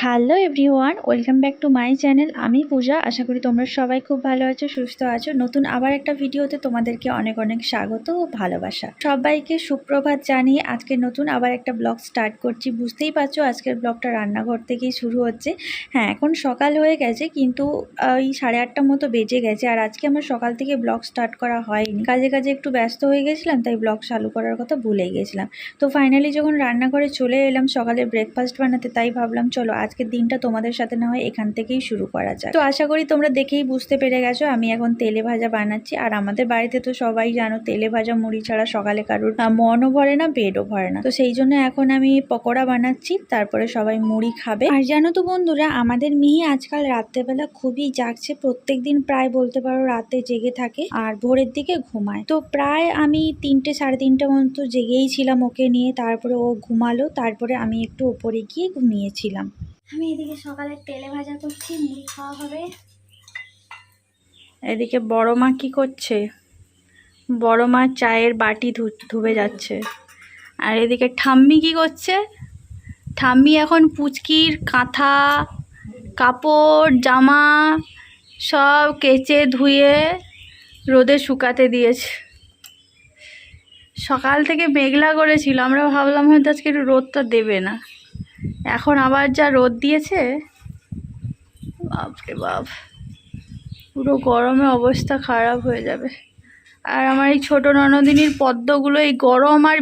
Hello everyone, welcome back to my channel. আমি পূজা। আশা করি তোমরা সবাই খুব ভালো আছো, সুস্থ আছো। নতুন আবার একটা ভিডিওতে তোমাদেরকে অনেক অনেক স্বাগত ও ভালোবাসা। সবাইকে সুপ্রভাত জানিয়ে আজকে নতুন আবার একটা ব্লগ স্টার্ট করছি। বুঝতেই পারছো আজকের ব্লগটা রান্নাঘর থেকেই শুরু হচ্ছে। হ্যাঁ, এখন সকাল হয়ে গেছে, কিন্তু ওই 8:30 মতো বেজে গেছে। আর আজকে আমার সকাল থেকে ব্লগ স্টার্ট করা হয়নি, কাজে কাজে একটু ব্যস্ত হয়ে গেছিলাম, তাই ব্লগ চালু করার কথা ভুলে গেছিলাম। তো ফাইনালি যখন রান্নাঘরে চলে এলাম সকালে ব্রেকফাস্ট বানাতে, তাই ভাবলাম চলো আজকের দিনটা তোমাদের সাথে না হয় এখান থেকেই শুরু করা যাক। তো আশা করি তোমরা দেখেই বুঝতে পেরে গেছো আমি এখন তেলে ভাজা বানাচ্ছি। আর আমাদের বাড়িতে তো সবাই জানো তেলে ভাজা মুড়ি ছাড়া সকালে কারোর মনও ভরে না, পেটও ভরে না। তো সেই জন্য এখন আমি পকোড়া বানাচ্ছি, তারপরে সবাই মুড়ি খাবে। আর জানো তো বন্ধুরা, আমাদের মিহি আজকাল রাত্রেবেলা খুবই জাগছে। প্রত্যেকদিন প্রায় বলতে পারো রাতে জেগে থাকে আর ভোরের দিকে ঘুমায়। তো প্রায় আমি 3টে সাড়ে 3টে মতো জেগেই ছিলাম ওকে নিয়ে। তারপরে ও ঘুমালো, তারপরে আমি একটু ওপরে গিয়ে ঘুমিয়েছিলাম। আমি এদিকে সকালে তেলে ভাজা করছি, মুড়ি খাওয়া হবে। এদিকে বড় মা কি করছে? বড় মা চায়ের বাটি ধুবে যাচ্ছে। আর এদিকে ঠাম্মি কি করছে? ঠাম্মি এখন পুচকির কাঁথা, কাপড়, জামা সব কেচে ধুয়ে রোদে শুকাতে দিয়েছে। সকাল থেকে মেঘলা করেছিল, আমরা ভাবলাম হয়তো আজকে একটু রোদটা দেবে না। এখন আবার যা রোদ দিয়েছে, বাপরে বাপ, পুরো গরমে অবস্থা খারাপ হয়ে যাবে। আর আমার এই ছোটো ননদিনীর পদ্মগুলো এই গরম আর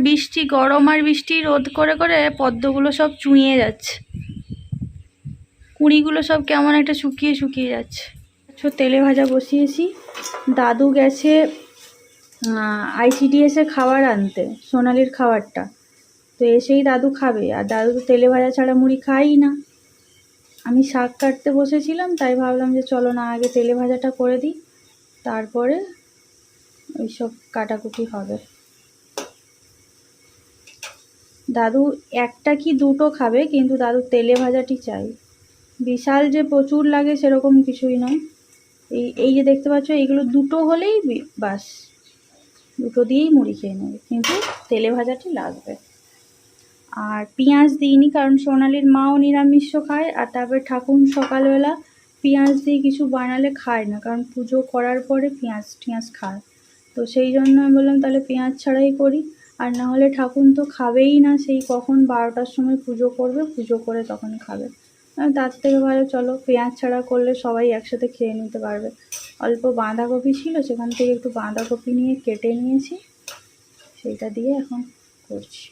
বৃষ্টি রোদ করে করে পদ্মগুলো সব চুঁইয়ে যাচ্ছে। কুঁড়িগুলো সব কেমন একটা শুকিয়ে যাচ্ছে। তেলে ভাজা বসিয়েছি। দাদু গেছে ICDS খাবার আনতে, সোনালির খাবারটা। তো এসেই দাদু খাবে, আর দাদু তো তেলে ভাজা ছাড়া মুড়ি খাই না। আমি শাক কাটতে বসেছিলাম, তাই ভাবলাম যে চলো না আগে তেলে ভাজাটা করে দিই, তারপরে ওইসব কাটাকুটি হবে। দাদু একটা কি দুটো খাবে, কিন্তু দাদু তেলে ভাজাটি চাই। বিশাল যে প্রচুর লাগে সেরকম কিছুই নয়। এই যে দেখতে পাচ্ছ, এইগুলো দুটো হলেই বাস, দুটো দিয়েই মুড়ি খেয়ে নেবে, কিন্তু তেলে ভাজাটি লাগবে। আর পেঁয়াজ দিইনি, কারণ সোনালির মাও নিরামিষ খায়। আর তারপরে ঠাকুর সকালবেলা পেঁয়াজ দিয়ে কিছু বানালে খায় না, কারণ পুজো করার পরে পেঁয়াজ খায়। তো সেই জন্য আমি বললাম তাহলে পেঁয়াজ ছাড়াই করি। আর না হলে ঠাকুর তো খাবেই না, সেই কখন 12টার সময় পুজো করবে, পুজো করে তখন খাবে। তার থেকে ভালো চলো পেঁয়াজ ছাড়া করলে সবাই একসাথে খেয়ে নিতে পারবে। অল্প বাঁধাকপি ছিল, সেখান থেকে একটু বাঁধাকপি নিয়ে কেটে নিয়েছি, সেইটা দিয়ে এখন করছি।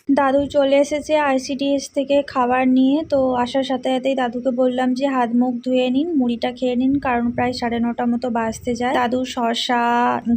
দাদু চলে এসেছে ICDS থেকে খাবার নিয়ে। তো আসার সাথে সাথেই দাদুকে বললাম যে হাত মুখ ধুয়ে নিন, মুড়িটা খেয়ে নিন, কারণ প্রায় 9:30 মতো বাজতে যায়। দাদু শসা,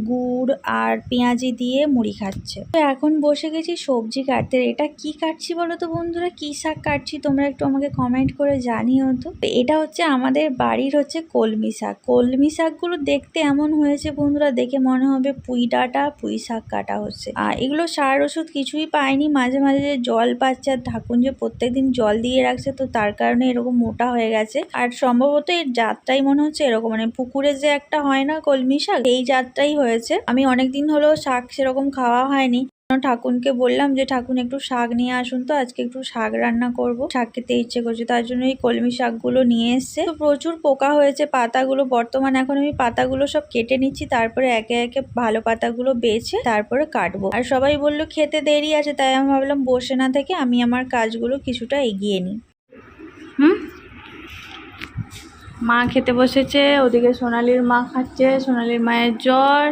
গুড় আর পেঁয়াজি দিয়ে মুড়ি খাচ্ছে। তো এখন বসে গেছি সবজি কাটতে। এটা কি কাটছি বলো তো বন্ধুরা, কি শাক কাটছি তোমরা একটু আমাকে কমেন্ট করে জানিও তো। এটা হচ্ছে আমাদের বাড়ির কলমি শাক। কলমি শাকগুলো দেখতে এমন হয়েছে বন্ধুরা, দেখে মনে হবে পুঁই শাক কাটা হচ্ছে। আর এগুলো সার ওষুধ কিছুই পায়নি। মাঝে মাঝে যে জল পাচ্ছে, আর ঠাকুর যে প্রত্যেকদিন জল দিয়ে রাখছে, তো তার কারণে এরকম মোটা হয়ে গেছে। আর সম্ভবত এর জাতটাই মনে হচ্ছে এরকম, মানে পুকুরে যে একটা হয় না কলমি শাক, এই জাতটাই হয়েছে। আমি অনেকদিন হলো শাক সেরকম খাওয়া হয়নি। ঠাকুরকে বললাম যে ঠাকুর একটু শাক নিয়ে আসুন, তো আজকে একটু শাক রান্না করব, শাক খেতে ইচ্ছে করছে, তার জন্য এই কলমি শাকগুলো নিয়ে এসছে। তো প্রচুর পোকা হয়েছে পাতাগুলো। বর্তমানে এখন আমি পাতাগুলো সব কেটে নিচ্ছি, তারপরে একে একে ভালো পাতাগুলো বেছে তারপরে কাটবো। আর সবাই বললো খেতে দেরি আছে, তাই আমি ভাবলাম বসে না থেকে আমি আমার কাজগুলো কিছুটা এগিয়ে নিই। মা খেতে বসেছে, ওদিকে সোনালির মা খাচ্ছে। সোনালির মায়ের জ্বর,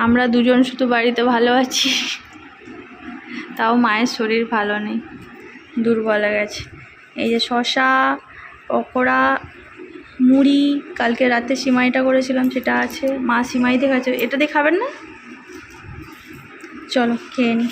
আমরা দুজন শুধু বাড়িতে ভালো আছি, তাও মায়ের শরীর ভালো নেই, দুর্বল হয়ে গেছে। এই যে শসা, পকোড়া, মুড়ি, কালকে রাতে সিমাইটা করেছিলাম সেটা আছে। মা সিমাই দিয়ে খাচ্ছে। এটা দিয়ে খাবেন না? চলো খেয়ে নিই।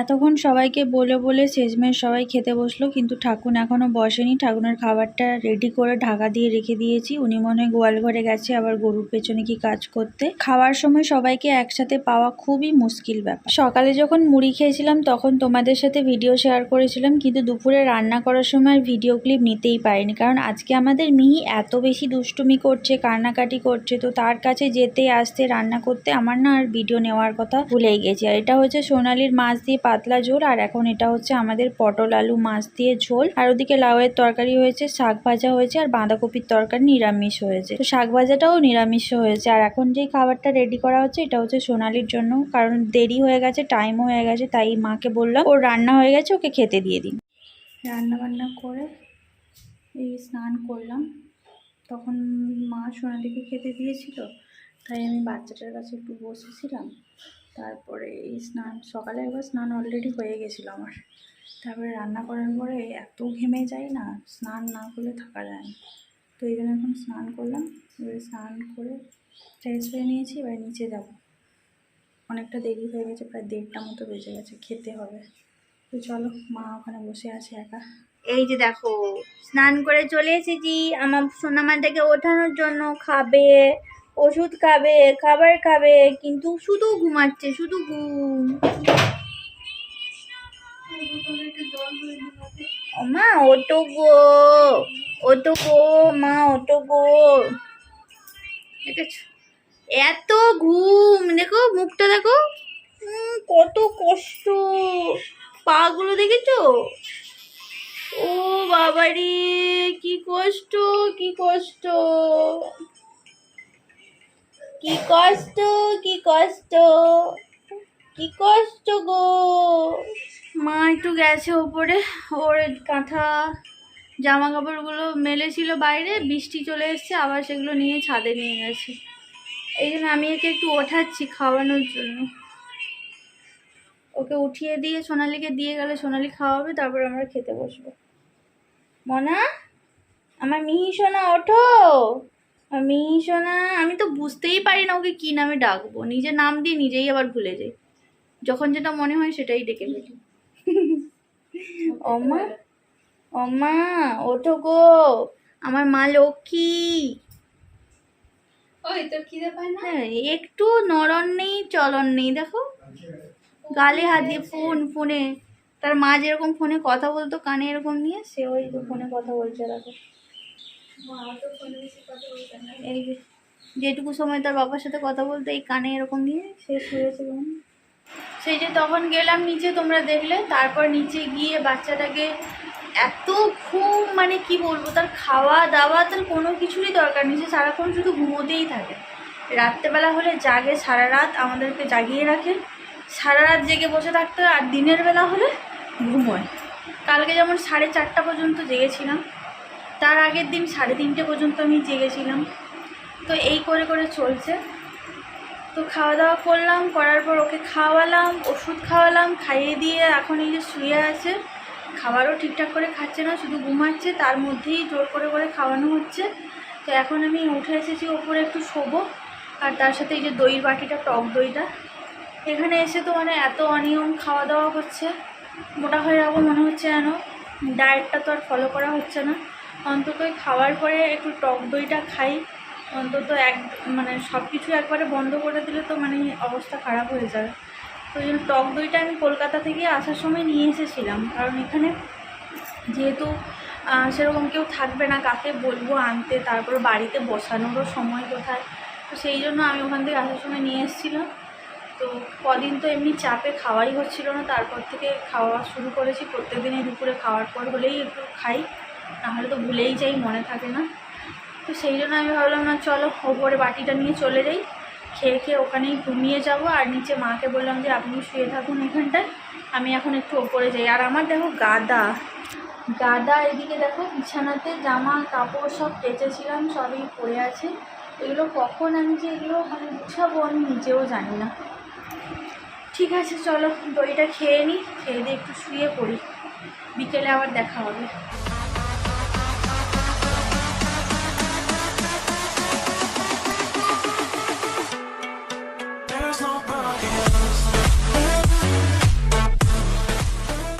এতক্ষণ সবাইকে বলে বলে শেষমেশ সবাই খেতে বসলো, কিন্তু ঠাকুর এখনও বসেনি। ঠাকুরের খাবারটা রেডি করে ঢাকা দিয়ে রেখে দিয়েছি। উনি মনে হয় গোয়াল ঘরে গেছে আবার গরুর পেছনে কি কাজ করতে। খাওয়ার সময় সবাইকে একসাথে পাওয়া খুবই মুশকিল ব্যাপার। সকালে যখন মুড়ি খেয়েছিলাম তখন তোমাদের সাথে ভিডিও শেয়ার করেছিলাম, কিন্তু দুপুরে রান্না করার সময় ভিডিও ক্লিপ নিতেই পারিনি, কারণ আজকে আমাদের মিহি এত বেশি দুষ্টুমি করছে, কান্নাকাটি করছে। তো তার কাছে যেতে আসতে রান্না করতে আমার না আর ভিডিও নেওয়ার কথা ভুলেই গেছি। আর এটা হচ্ছে সোনালির মাছ দিয়ে দিয়ে পাতলা ঝোল, আর এখন এটা হচ্ছে আমাদের পটল আলু মাছ দিয়ে ঝোল। আর ওদিকে লাউয়ের তরকারি হয়েছে, শাক ভাজা হয়েছে, আর বাঁধাকপির তরকারি নিরামিষ হয়েছে। তো শাক ভাজাটাও নিরামিষ হয়েছে। আর এখন যে খাবারটা রেডি করা হচ্ছে এটা হচ্ছে সোনালির জন্য, কারণ দেরি হয়ে গেছে, টাইমও হয়ে গেছে, তাই মাকে বললাম ওর রান্না হয়ে গেছে, ওকে খেতে দিয়ে দিন। রান্না বান্না করে এই স্নান করলাম, তখন মা সোনালিকে খেতে দিয়েছিল, তাই আমি বাচ্চাটার কাছে একটু বসেছিলাম। তারপরে এই স্নান, সকালে একবার স্নান অলরেডি হয়ে গেছিলো আমার। তারপরে রান্না করার পরে এত ঘেমে যায় না, স্নান না করলে থাকা যায় না। তো এই জন্য এখন স্নান করলাম, এবারে স্নান করে ফ্রেশ হয়ে নিয়েছি, এবার নিচে যাব। অনেকটা দেরি হয়ে গেছে, প্রায় 1:30টা মতো বেজে গেছে, খেতে হবে। তো চলো, মা ওখানে বসে আছে একা। এই যে দেখো স্নান করে চলে এসেছি আমার সোনামাটাকে ওঠানোর জন্য। খাবে, ওষুধ খাবে, খাবার খাবে, কিন্তু শুধু ঘুমাচ্ছে, শুধু ঘুম। মা ওটো গো, ওটো গো, মা ওটো গো। দেখেছ এত ঘুম, দেখো মুখটা দেখো, কত কষ্ট, পা গুলো দেখেছো? ও বাবারে, কি কষ্ট, কি কষ্ট, কি কষ্ট, কি কষ্ট, কি কষ্ট গো। মা একটু গেছে ওপরে, ওর কাঁথা জামা কাপড়গুলো মেলেছিল বাইরে, বৃষ্টি চলে এসছে, আবার সেগুলো নিয়ে ছাদে নিয়ে গেছে। এই জন্য আমি একে একটু ওঠাচ্ছি খাওয়ানোর জন্য। ওকে উঠিয়ে দিয়ে সোনালিকে দিয়ে গেলে সোনালি খাওয়াবে, তারপর আমরা খেতে বসবো। মনা, আমার মিহি সোনা ওঠো, মিহি সোনা। আমি তো বুঝতেই পারি না ওকে কি নামে ডাকবো, নিজের নাম দিয়ে নিজেই আবার ভুলে যাই, যখন যেটা মনে হয় সেটাই ডেকে ফেলি। ওমা, ওমা ওঠো গো, আমার মা লক্ষ্মী। ওই তোর খিদে পায় না? একটু নরন নেই, চলন নেই, দেখো গালে হাত দিয়ে ফোনে, তার মা যেরকম ফোনে কথা বলতো কানে এরকম নিয়ে, সে ওই ফোনে কথা বলছে। দেখো এই যেটুকু সময় তার বাবার সাথে কথা বলতো এই কানে এরকম নিয়ে সে শুয়েছে। সেই যে তখন গেলাম নিচে, তোমরা দেখলে। তারপর নিচে গিয়ে বাচ্চাটাকে এত ঘুম, মানে কি বলবো, তার খাওয়া দাওয়া তার কোনো কিছুরই দরকার নেই, সে সারাক্ষণ শুধু ঘুমোতেই থাকে। রাত্রেবেলা হলে জাগে সারা রাত, আমাদেরকে জাগিয়ে রাখে, সারা রাত জেগে বসে থাকতে হয়। আর দিনের বেলা হলে ঘুমোয়। কালকে যেমন 4:30 পর্যন্ত জেগেছিলাম, তার আগের দিন 3:30 পর্যন্ত আমি জেগেছিলাম। তো এই করে করে চলছে। তো খাওয়া দাওয়া করলাম, করার পর ওকে খাওয়ালাম, ওষুধ খাওয়ালাম, খাইয়ে দিয়ে এখন এই যে শুয়ে আছে। খাবারও ঠিকঠাক করে খাচ্ছে না, শুধু ঘুমাচ্ছে, তার মধ্যেই জোর করে করে খাওয়ানো হচ্ছে। তো এখন আমি উঠে এসেছি ওপরে একটু শোবো, আর তার সাথে এই যে দইয়ের বাটিটা, টক দইটা। এখানে এসে তো মানে এত অনিয়ম খাওয়া দাওয়া হচ্ছে, মোটা হয়ে যাবো মনে হচ্ছে যেন। ডায়েটটা তো আর ফলো করা হচ্ছে না। অন্তত খাওয়ার পরে একটু টক দইটা খাই, অন্তত মানে সব কিছু একবারে বন্ধ করে দিলে তো মানে অবস্থা খারাপ হয়ে যায়। তো ওই জন্য টক দইটা আমি কলকাতা থেকে আসার সময় নিয়ে এসেছিলাম, কারণ এখানে যেহেতু সেরকম কেউ থাকবে না, কাকে বলবো আনতে, তারপর বাড়িতে বসানোরও সময় কোথায়, তো সেই জন্য আমি ওখান থেকে আসার সময় নিয়ে এসেছিলাম। তো কদিন তো এমনি চাপে খাওয়াই হচ্ছিল না, তারপর থেকে খাওয়া শুরু করেছি। প্রত্যেকদিনই দুপুরে খাওয়ার পর হলেই একটু খাই, নাহলে তো ভুলেই যাই, মনে থাকে না। তো সেই জন্য আমি ভাবলাম না, চলো ওপরে বাটিটা নিয়ে চলে যাই, খেয়ে খেয়ে ওখানেই ঘুমিয়ে যাব। আর নিচে মাকে বললাম যে আপনি শুয়ে থাকুন এখানটায়, আমি এখন একটু ওপরে যাই। আর আমার দেখো গাদা এদিকে দেখো, বিছানাতে জামা কাপড় সব কেচেছিলাম, সবই পড়ে আছে। এগুলো কখন আমি যে এগুলো মানে গুছাবো আমি নিজেও জানি না। ঠিক আছে চলো, দইটা খেয়ে নিই, খেয়ে দিয়ে একটু শুয়ে পড়ি, বিকেলে আবার দেখা হবে।